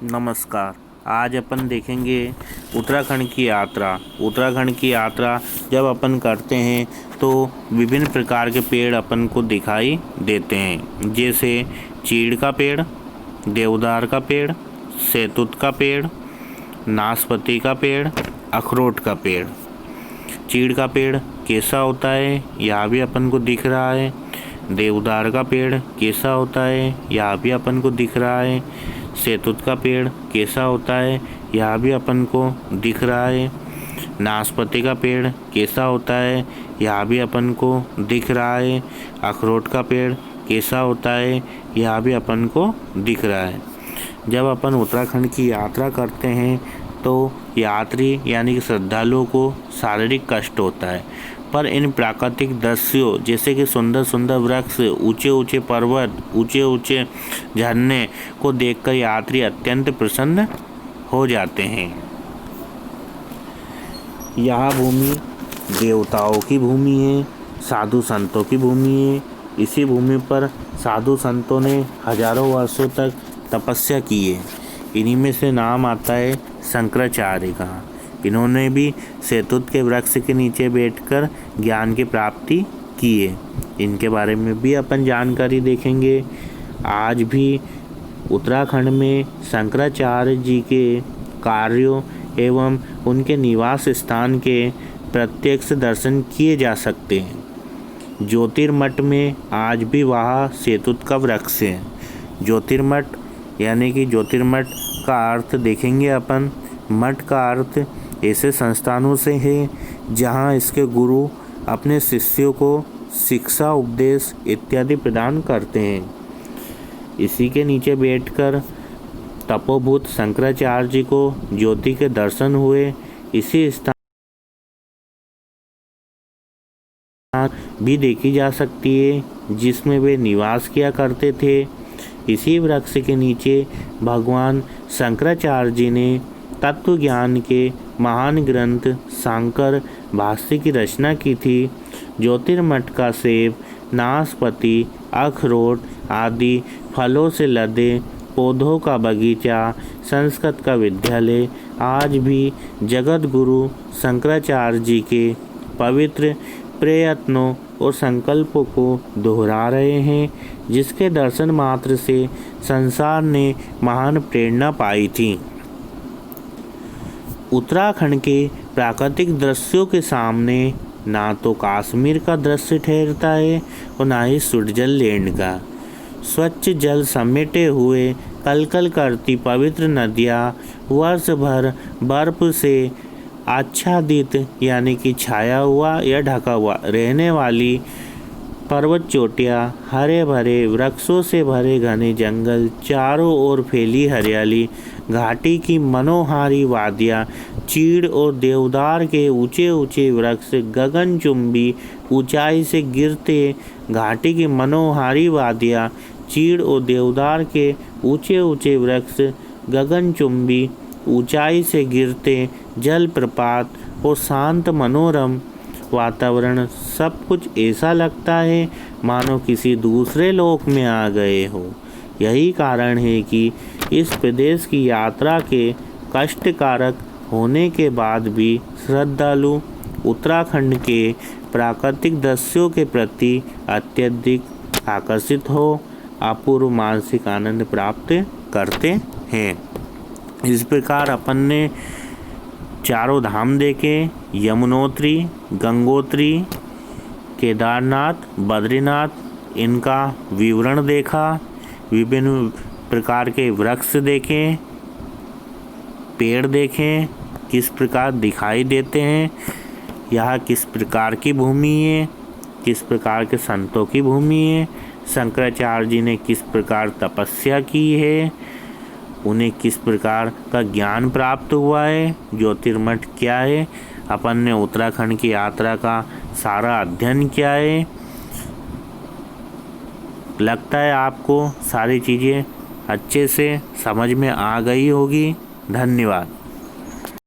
नमस्कार। आज अपन देखेंगे उत्तराखंड की यात्रा। उत्तराखंड की यात्रा जब अपन करते हैं तो विभिन्न प्रकार के पेड़ अपन को दिखाई देते हैं, जैसे चीड़ का पेड़, देवदार का पेड़, सैतूत का पेड़, नाशपाती का पेड़, अखरोट का पेड़। चीड़ का पेड़ कैसा होता है यह भी अपन को दिख रहा है। देवदार का पेड़ कैसा होता है यह भी अपन को दिख रहा है। सैतूत का पेड़ कैसा होता है यह भी अपन को दिख रहा है। नाशपाती का पेड़ कैसा होता है यह भी अपन को दिख रहा है। अखरोट का पेड़ कैसा होता है यह भी अपन को दिख रहा है। जब अपन उत्तराखंड की यात्रा करते हैं तो यात्री यानी कि श्रद्धालुओं को शारीरिक कष्ट होता है, पर इन प्राकृतिक दृश्यों जैसे कि सुंदर सुंदर वृक्ष, ऊंचे ऊंचे पर्वत, ऊंचे ऊंचे झरने को देखकर यात्री अत्यंत प्रसन्न हो जाते हैं। यह भूमि देवताओं की भूमि है, साधु संतों की भूमि है। इसी भूमि पर साधु संतों ने हजारों वर्षों तक तपस्या की है। इन्हीं में से नाम आता है शंकराचार्य का। इन्होंने भी सैतूत के वृक्ष के नीचे बैठकर ज्ञान की प्राप्ति की है। इनके बारे में भी अपन जानकारी देखेंगे। आज भी उत्तराखंड में शंकराचार्य जी के कार्यों एवं उनके निवास स्थान के प्रत्यक्ष दर्शन किए जा सकते हैं। ज्योतिर्मठ में आज भी वहाँ सैतूत का वृक्ष है। ज्योतिर्मठ यानी कि ज्योतिर्मठ का अर्थ देखेंगे अपन। मठ का अर्थ ऐसे संस्थानों से है जहां इसके गुरु अपने शिष्यों को शिक्षा, उपदेश इत्यादि प्रदान करते हैं। इसी के नीचे बैठकर तपोभूत शंकराचार्य जी को ज्योति के दर्शन हुए। इसी स्थान भी देखी जा सकती है जिसमें वे निवास किया करते थे। इसी वृक्ष के नीचे भगवान शंकराचार्य जी ने तत्व ज्ञान के महान ग्रंथ शांकर भाष्य की रचना की थी। ज्योतिर्मठ का सेब, नाशपाती, अखरोट आदि फलों से लदे पौधों का बगीचा, संस्कृत का विद्यालय आज भी जगत गुरु शंकराचार्य जी के पवित्र प्रयत्नों और संकल्पों को दोहरा रहे हैं, जिसके दर्शन मात्र से संसार ने महान प्रेरणा पाई थी। उत्तराखंड के प्राकृतिक दृश्यों के सामने ना तो कश्मीर का दृश्य ठहरता है और ना ही स्विट्जरलैंड का। स्वच्छ जल समेटे हुए कलकल करती पवित्र नदियाँ, वर्ष भर बर्फ से आच्छादित यानी कि छाया हुआ या ढका हुआ रहने वाली पर्वत चोटियाँ, हरे भरे वृक्षों से भरे घने जंगल, चारों ओर फैली हरियाली, घाटी की मनोहारी वादियाँ, चीड़ और देवदार के ऊंचे ऊंचे वृक्ष, गगनचुंबी ऊंचाई से गिरते घाटी की मनोहारी वादियाँ, चीड़ और देवदार के ऊंचे ऊंचे वृक्ष, गगनचुंबी ऊंचाई से गिरते जलप्रपात और शांत मनोरम वातावरण, सब कुछ ऐसा लगता है मानो किसी दूसरे लोक में आ गए हो। यही कारण है कि इस प्रदेश की यात्रा के कष्टकारक होने के बाद भी श्रद्धालु उत्तराखंड के प्राकृतिक दृश्यों के प्रति अत्यधिक आकर्षित हो अपूर्व मानसिक आनंद प्राप्त करते हैं। इस प्रकार अपन ने चारों धाम देखे, यमुनोत्री, गंगोत्री, केदारनाथ, बद्रीनाथ, इनका विवरण देखा, विभिन्न प्रकार के वृक्ष देखें, पेड़ देखें किस प्रकार दिखाई देते हैं, यह किस प्रकार की भूमि है, किस प्रकार के संतों की भूमि है, शंकराचार्य जी ने किस प्रकार तपस्या की है, उन्हें किस प्रकार का ज्ञान प्राप्त हुआ है, ज्योतिर्मठ क्या है, अपन ने उत्तराखंड की यात्रा का सारा अध्ययन किया है। लगता है आपको सारी चीज़ें अच्छे से समझ में आ गई होगी। धन्यवाद।